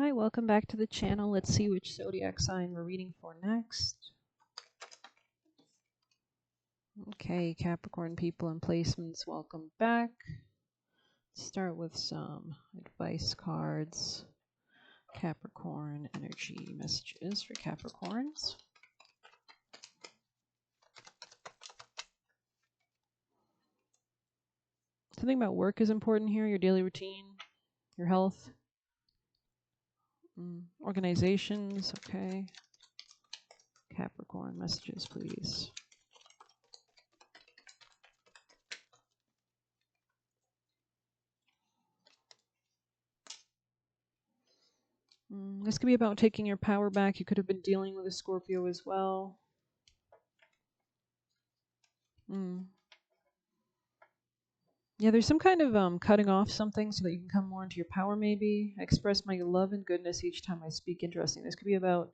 Hi, welcome back to the channel. Let's see which zodiac sign we're reading for next. Okay, Capricorn people and placements, welcome back. Let's start with some advice cards. Capricorn energy messages for Capricorns. Something about work is important here, your daily routine, your health. Organizations, okay. Capricorn messages, please. This could be about taking your power back. You could have been dealing with a Scorpio as well. Yeah, there's some kind of cutting off something so that you can come more into your power, maybe. I express my love and goodness each time I speak. Interesting. This could be about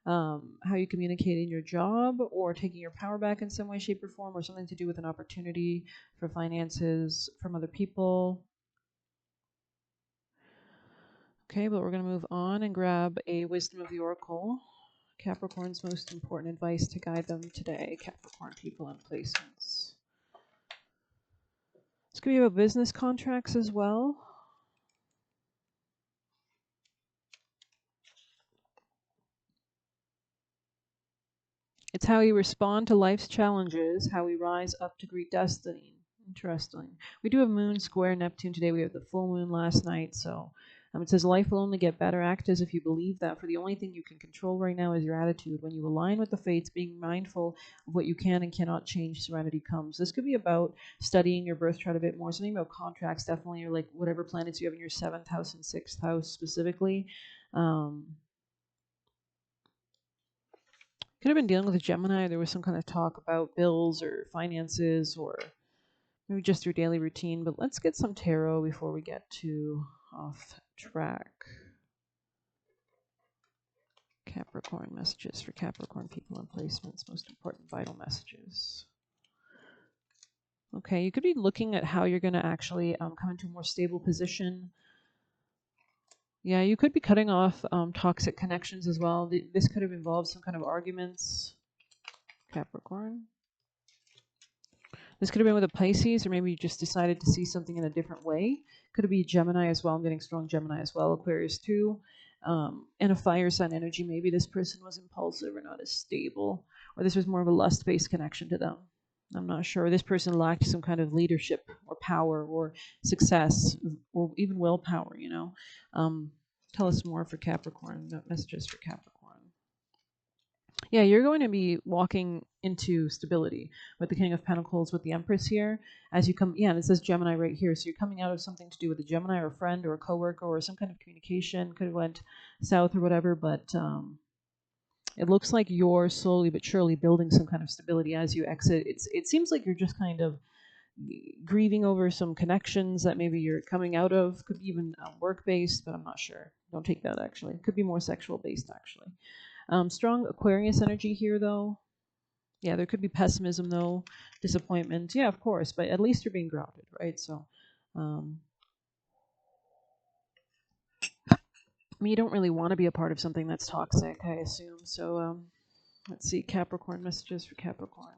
how you communicate in your job or taking your power back in some way, shape, or form, or something to do with an opportunity for finances from other people. Okay, but we're going to move on and grab a Wisdom of the Oracle. Capricorn's most important advice to guide them today. Capricorn people and placements. This could be about business contracts as well. It's how you respond to life's challenges, how we rise up to greet destiny. Interesting. We do have Moon square Neptune today. We have the full moon last night. So it says life will only get better. Act as if you believe that. For the only thing you can control right now is your attitude. When you align with the fates, being mindful of what you can and cannot change, serenity comes. This could be about studying your birth chart a bit more. Something about contracts, definitely, or like whatever planets you have in your 7th house and 6th house specifically. Could have been dealing with a Gemini. There was some kind of talk about bills or finances or maybe just your daily routine. But let's get some tarot before we get too off track. Capricorn messages for Capricorn people and placements. Most important vital messages. Okay, you could be looking at how you're going to actually come into a more stable position. Yeah, you could be cutting off toxic connections as well. This could have involved some kind of arguments. Capricorn. This could have been with a Pisces, or maybe you just decided to see something in a different way. Could be Gemini as well. I'm getting strong Gemini as well. Aquarius too. And a fire sign energy. Maybe this person was impulsive or not as stable, or this was more of a lust-based connection to them. I'm not sure. This person lacked some kind of leadership or power or success or even willpower, you know. Tell us more for Capricorn. Messages for Capricorn. Yeah, you're going to be walking into stability with the King of Pentacles, with the Empress here. As you come, yeah, and it says Gemini right here. So you're coming out of something to do with a Gemini or a friend or a coworker or some kind of communication. Could have went south or whatever, but it looks like you're slowly but surely building some kind of stability as you exit. It seems like you're just kind of grieving over some connections that maybe you're coming out of. Could be even work-based, but I'm not sure. Don't take that, actually. Could be more sexual-based, actually. Strong Aquarius energy here, though. Yeah, there could be pessimism, though, disappointment. Yeah, of course, but at least you're being grounded, right? So, I mean, you don't really want to be a part of something that's toxic, I assume. So, let's see, Capricorn messages for Capricorn.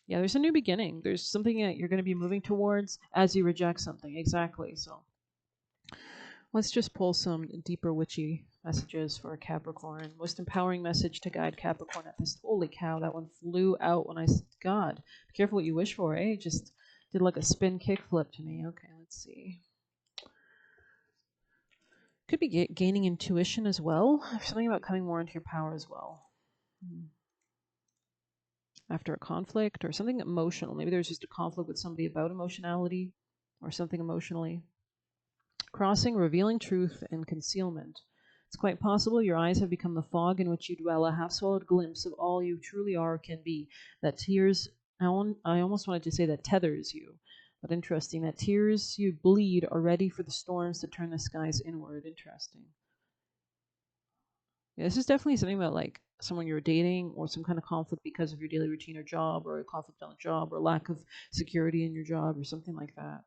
Yeah, there's a new beginning. There's something that you're going to be moving towards as you reject something. Exactly. So, let's just pull some deeper witchy messages for Capricorn. Most empowering message to guide Capricorn at this. Holy cow, that one flew out when I said, God, be careful what you wish for, eh? It just did like a spin kickflip to me. Okay, let's see. Could be gaining intuition as well. Something about coming more into your power as well. After a conflict or something emotional. Maybe there's just a conflict with somebody about emotionality or something emotionally. Crossing, revealing truth, and concealment. It's quite possible your eyes have become the fog in which you dwell, a half-swallowed glimpse of all you truly are or can be. That tears, I almost wanted to say that tethers you, but interesting. That tears you bleed are ready for the storms to turn the skies inward. Interesting. Yeah, this is definitely something about like someone you're dating or some kind of conflict because of your daily routine or job, or a conflict on the job, or lack of security in your job or something like that.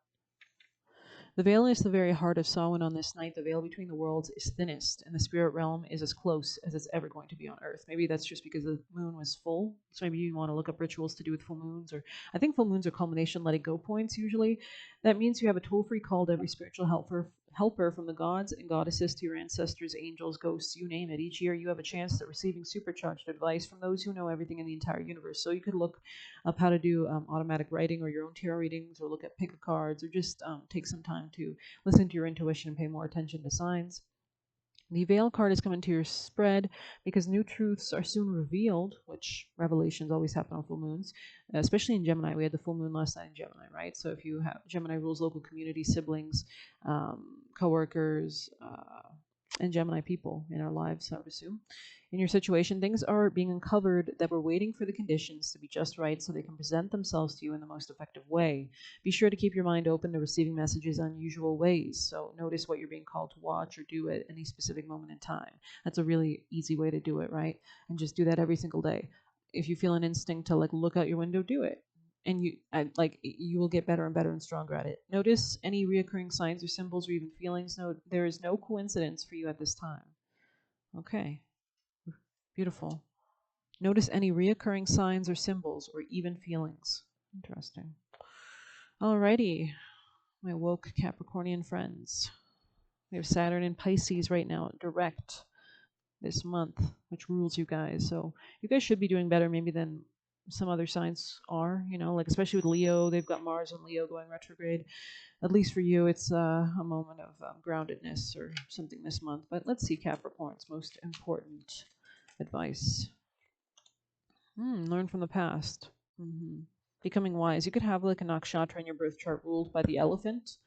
The veil is the very heart of Samhain on this night. The veil between the worlds is thinnest, and the spirit realm is as close as it's ever going to be on Earth. Maybe that's just because the moon was full. So maybe you want to look up rituals to do with full moons, or I think full moons are culmination, letting go points usually. That means you have a toll-free call to every spiritual helper from the gods and goddesses to your ancestors, angels, ghosts, you name it. Each year you have a chance at receiving supercharged advice from those who know everything in the entire universe. So you could look up how to do automatic writing or your own tarot readings, or look at pick of cards, or just take some time to listen to your intuition and pay more attention to signs. The Veil card is coming to your spread because new truths are soon revealed, which revelations always happen on full moons, especially in Gemini. We had the full moon last night in Gemini, right? So if you have Gemini rules local community, siblings, coworkers, and Gemini people in our lives, I would assume. In your situation, things are being uncovered that were waiting for the conditions to be just right so they can present themselves to you in the most effective way. Be sure to keep your mind open to receiving messages in unusual ways. So notice what you're being called to watch or do at any specific moment in time. That's a really easy way to do it, right? And just do that every single day. If you feel an instinct to like look out your window, do it. And you will get better and better and stronger at it. Notice any reoccurring signs or symbols or even feelings. No, there is no coincidence for you at this time. Okay, beautiful. Notice any reoccurring signs or symbols or even feelings. Interesting. Alrighty, my woke Capricornian friends. We have Saturn in Pisces right now, direct this month, which rules you guys. So you guys should be doing better maybe than some other signs are, you know, like especially with Leo, they've got Mars and Leo going retrograde. At least for you, it's a moment of groundedness or something this month. But let's see Capricorn's most important advice. Learn from the past. Becoming wise. You could have like a nakshatra in your birth chart ruled by the elephant.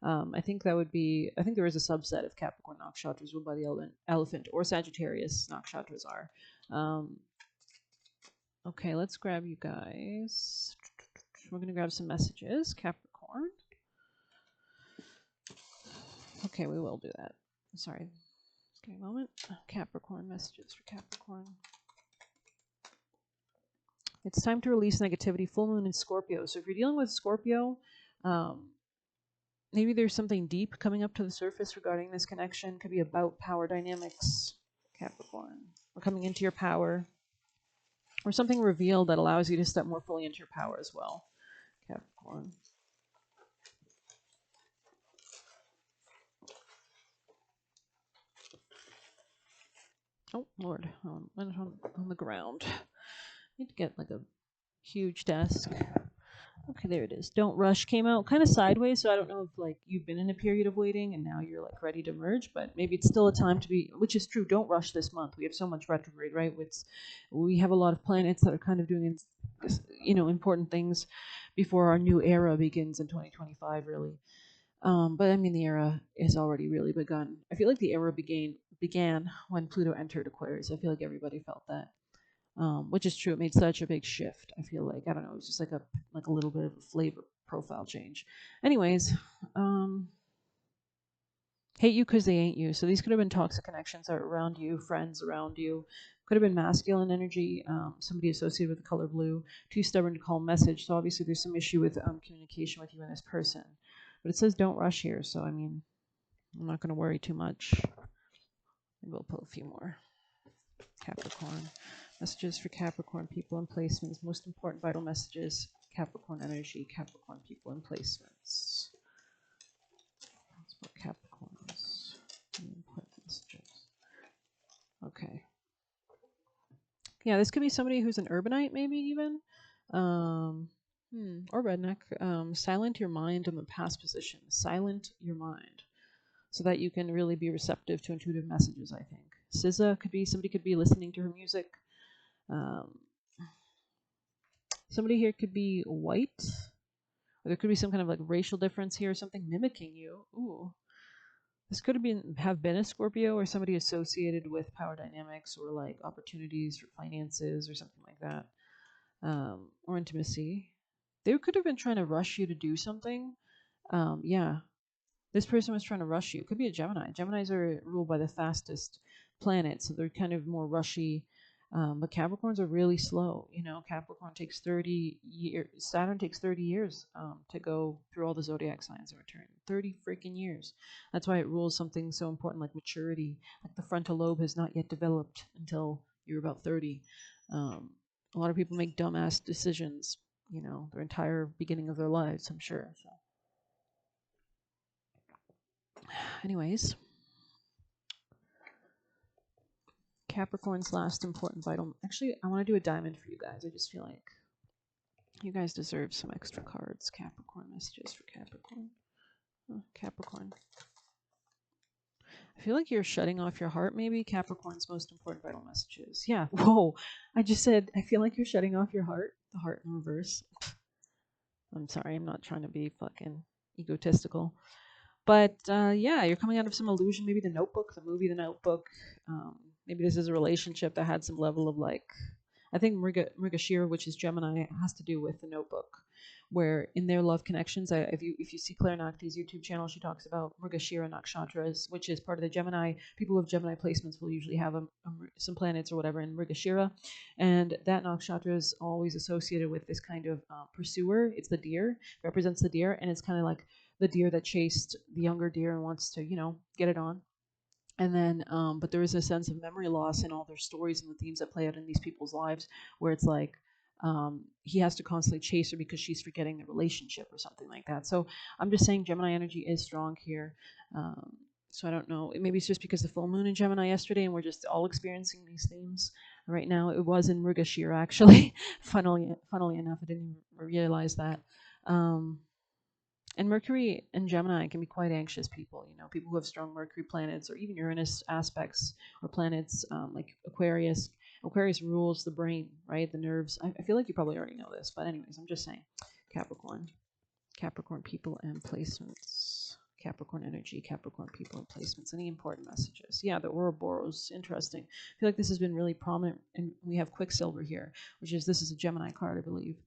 I think that would be. I think there is a subset of Capricorn nakshatras ruled by the elephant, or Sagittarius nakshatras are. Okay, let's grab you guys. We're gonna grab some messages, Capricorn. Okay, we will do that. Sorry. Just give me a moment. Capricorn messages for Capricorn. It's time to release negativity. Full moon in Scorpio. So if you're dealing with Scorpio, maybe there's something deep coming up to the surface regarding this connection. Could be about power dynamics, Capricorn. Or coming into your power. Or something revealed that allows you to step more fully into your power as well, Capricorn. Oh, Lord. On the ground. Need to get like a huge desk. Okay, there it is. Don't rush came out kind of sideways, so I don't know if like you've been in a period of waiting and now you're like ready to merge, but maybe it's still a time to be, which is true. Don't rush this month. We have so much retrograde, right? We have a lot of planets that are kind of doing, you know, important things before our new era begins in 2025, really. But I mean, the era is already really begun. I feel like the era began when Pluto entered Aquarius. I feel like everybody felt that. Which is true. It made such a big shift. I feel like, I don't know, it was just like a little bit of a flavor profile change. Anyways, hate you because they ain't you. So these could have been toxic connections that are around you, friends around you. Could have been masculine energy, somebody associated with the color blue, too stubborn to call message. So obviously there's some issue with communication with you and this person. But it says don't rush here. So I mean, I'm not going to worry too much. Maybe we'll pull a few more. Capricorn. Messages for Capricorn people and placements. Most important vital messages. Capricorn energy. Capricorn people and placements. Let's put Capricorns. Important messages. Okay. Yeah, this could be somebody who's an urbanite, maybe even. Or redneck. Silent your mind in the past position. Silent your mind. So that you can really be receptive to intuitive messages, I think. SZA could be, somebody could be listening to her music. Somebody here could be white, or there could be some kind of like racial difference here, or something mimicking you. Ooh, this could have been a Scorpio or somebody associated with power dynamics or like opportunities for finances or something like that, or intimacy. They could have been trying to rush you to do something. Yeah, this person was trying to rush you. It could be a Gemini. Geminis are ruled by the fastest planet, so they're kind of more rushy. But Capricorns are really slow. Capricorn takes 30 years. Saturn takes 30 years to go through all the zodiac signs in return. 30 freaking years. That's why it rules something so important like maturity. Like the frontal lobe has not yet developed until you're about 30. A lot of people make dumbass decisions, their entire beginning of their lives, I'm sure. So, anyways, Capricorn's last important vital. Actually, I want to do a diamond for you guys. I just feel like you guys deserve some extra cards. Capricorn messages for Capricorn. Capricorn. I feel like you're shutting off your heart, maybe. Capricorn's most important vital messages. Yeah. Whoa. I just said, I feel like you're shutting off your heart. The heart in reverse. I'm sorry. I'm not trying to be fucking egotistical. But yeah, you're coming out of some illusion. Maybe the Notebook, the movie, The Notebook. Maybe this is a relationship that had some level of like, I think Mrigashira, which is Gemini, has to do with The Notebook, where in their love connections, if you see Claire Nakti's YouTube channel, she talks about Mrigashira nakshatras, which is part of the Gemini. People with Gemini placements will usually have some planets or whatever in Mrigashira, and that nakshatra is always associated with this kind of pursuer. It's the deer, represents the deer, and it's kind of like the deer that chased the younger deer and wants to, get it on. And then, but there is a sense of memory loss in all their stories and the themes that play out in these people's lives, where it's like he has to constantly chase her because she's forgetting the relationship or something like that. So I'm just saying Gemini energy is strong here. So I don't know. Maybe it's just because the full moon in Gemini yesterday, and we're just all experiencing these themes right now. It was in Mrigashira actually. funnily enough, I didn't even realize that. And Mercury and Gemini can be quite anxious people, people who have strong Mercury planets or even Uranus aspects or planets like Aquarius. Aquarius rules the brain, right? The nerves. I feel like you probably already know this, but anyways, I'm just saying. Capricorn people and placements. Capricorn energy, Capricorn people and placements. Any important messages? Yeah, the Ouroboros. Interesting. I feel like this has been really prominent. And we have Quicksilver here, this is a Gemini card, I believe.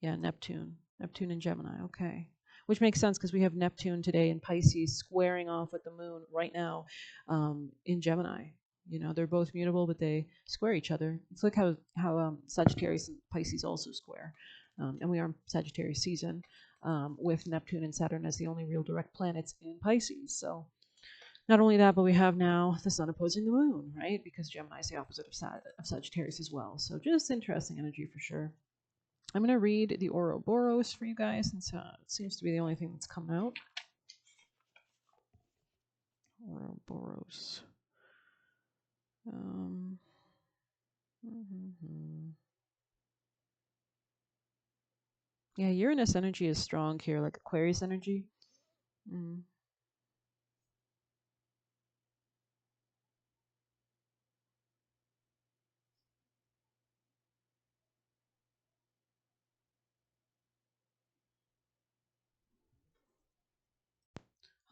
Yeah, Neptune. Neptune and Gemini. Okay. Which makes sense because we have Neptune today in Pisces squaring off with the moon right now in Gemini. They're both mutable, but they square each other. It's like how Sagittarius and Pisces also square. And we are in Sagittarius season with Neptune and Saturn as the only real direct planets in Pisces. So not only that, but we have now the sun opposing the moon, right? Because Gemini is the opposite of Sagittarius as well. So just interesting energy for sure. I'm going to read the Ouroboros for you guys, since it seems to be the only thing that's come out. Ouroboros. Yeah, Uranus energy is strong here, like Aquarius energy.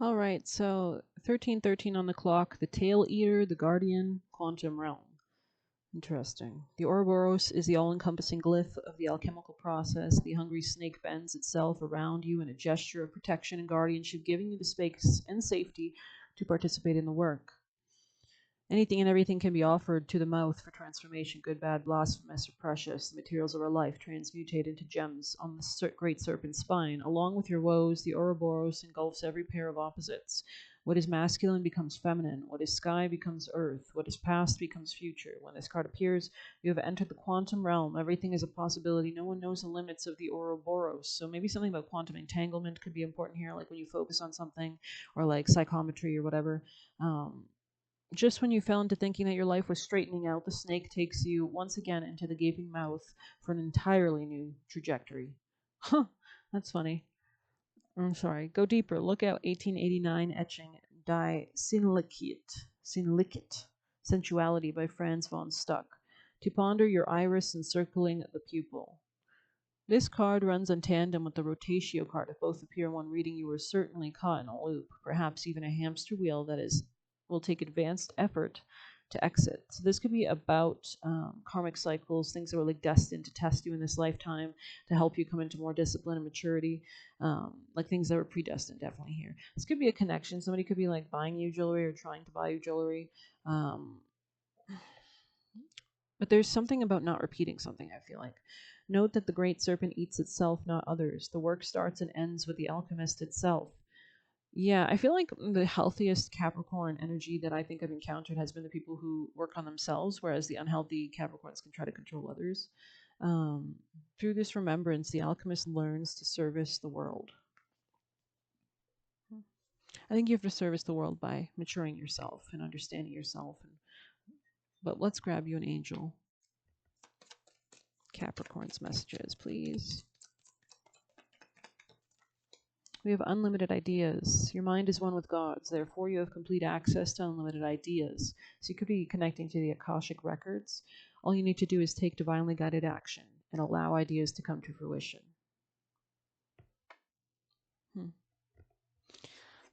All right, so 1313 on the clock, the Tail Eater, the Guardian, Quantum Realm. Interesting. The Ouroboros is the all-encompassing glyph of the alchemical process. The hungry snake bends itself around you in a gesture of protection and guardianship, giving you the space and safety to participate in the work. Anything and everything can be offered to the mouth for transformation, good, bad, blasphemous, or precious. The materials of our life transmutate into gems on the great serpent's spine. Along with your woes, the Ouroboros engulfs every pair of opposites. What is masculine becomes feminine. What is sky becomes earth. What is past becomes future. When this card appears, you have entered the quantum realm. Everything is a possibility. No one knows the limits of the Ouroboros. So maybe something about quantum entanglement could be important here, like when you focus on something, or like psychometry or whatever. Just when you fell into thinking that your life was straightening out, the snake takes you once again into the gaping mouth for an entirely new trajectory. Huh, that's funny. I'm sorry. Go deeper. Look at 1889 etching Die Sinnlichkeit, Sensuality by Franz von Stuck. To ponder your iris encircling the pupil. This card runs in tandem with the rotatio card. If both appear in one reading, you are certainly caught in a loop, perhaps even a hamster wheel that will take advanced effort to exit. So this could be about karmic cycles, things that were like destined to test you in this lifetime to help you come into more discipline and maturity, like things that were predestined, definitely here. This could be a connection. Somebody could be like buying you jewelry or trying to buy you jewelry. But there's something about not repeating something, I feel like. Note that the great serpent eats itself, not others. The work starts and ends with the alchemist itself. Yeah, I feel like the healthiest Capricorn energy that I think I've encountered has been the people who work on themselves, whereas the unhealthy Capricorns can try to control others. Um, Through this remembrance, the alchemist learns to service the world. I think you have to service the world by maturing yourself and understanding yourself. But let's grab you an angel. Capricorn's messages, please. We have unlimited ideas. Your mind is one with God's. Therefore, you have complete access to unlimited ideas. So you could be connecting to the Akashic records. All you need to do is take divinely guided action and allow ideas to come to fruition.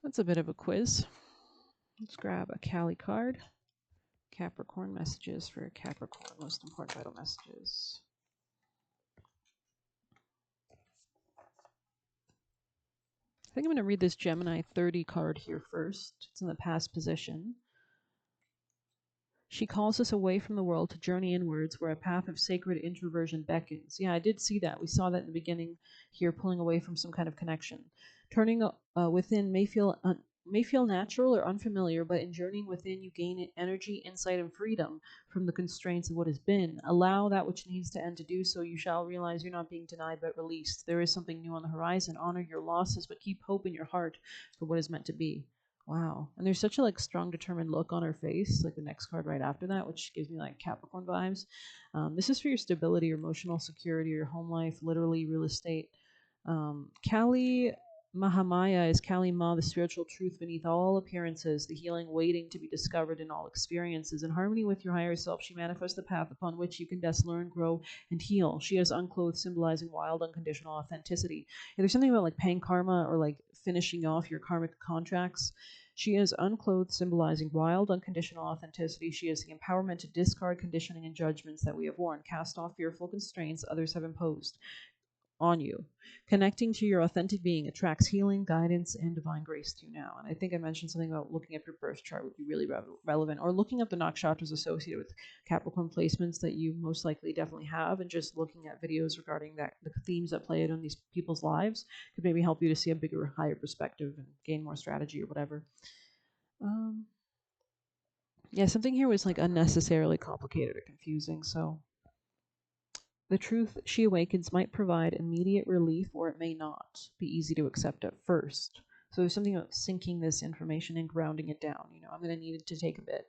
That's a bit of a quiz. Let's grab a Kali card. Capricorn messages for Capricorn. Most important vital messages. I think I'm going to read this Gemini 30 card here first. It's in the past position. She calls us away from the world to journey inwards where a path of sacred introversion beckons. Yeah, I did see that. We saw that in the beginning here, pulling away from some kind of connection. Turning within may feel natural or unfamiliar, but in journeying within, you gain energy, insight, and freedom from the constraints of what has been. Allow that which needs to end to do so. You shall realize you're not being denied but released. There is something new on the horizon. Honor your losses, but keep hope in your heart for what is meant to be. Wow. And there's such a like strong, determined look on her face, like the next card right after that, which gives me like Capricorn vibes. This is for your stability, your emotional security, your home life, literally real estate. Kali Mahamaya is Kali Ma, the spiritual truth beneath all appearances, the healing waiting to be discovered in all experiences. In harmony with your higher self, she manifests the path upon which you can best learn, grow, and heal. She is unclothed, symbolizing wild, unconditional authenticity. And there's something about like paying karma or like finishing off your karmic contracts. She is unclothed, symbolizing wild, unconditional authenticity. She is the empowerment to discard conditioning and judgments that we have worn, cast off fearful constraints others have imposed on you. Connecting to your authentic being attracts healing, guidance, and divine grace to you now. And I think I mentioned something about looking up your birth chart would be really relevant, or looking up the nakshatras associated with Capricorn placements that you most likely definitely have, and just looking at videos regarding that, the themes that play out in these people's lives could maybe help you to see a bigger, higher perspective and gain more strategy or whatever. Yeah, something here was like unnecessarily complicated or confusing, so the truth she awakens might provide immediate relief, or it may not be easy to accept at first. So there's something about sinking this information and grounding it down. You know, I'm going to need it to take a bit,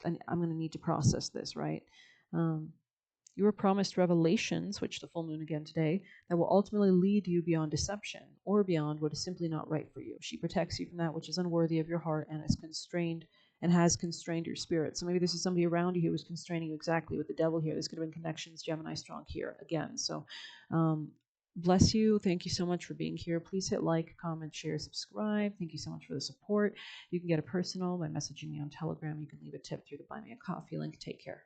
and I'm going to need to process this, right? You were promised revelations, which the full moon again today, that will ultimately lead you beyond deception or beyond what is simply not right for you. She protects you from that which is unworthy of your heart and is constrained and has constrained your spirit. So maybe this is somebody around you who was constraining you exactly with the devil here. This could have been connections, Gemini strong here again. So bless you. Thank you so much for being here. Please hit like, comment, share, subscribe. Thank you so much for the support. You can get a personal by messaging me on Telegram. You can leave a tip through the Buy Me a Coffee link. Take care.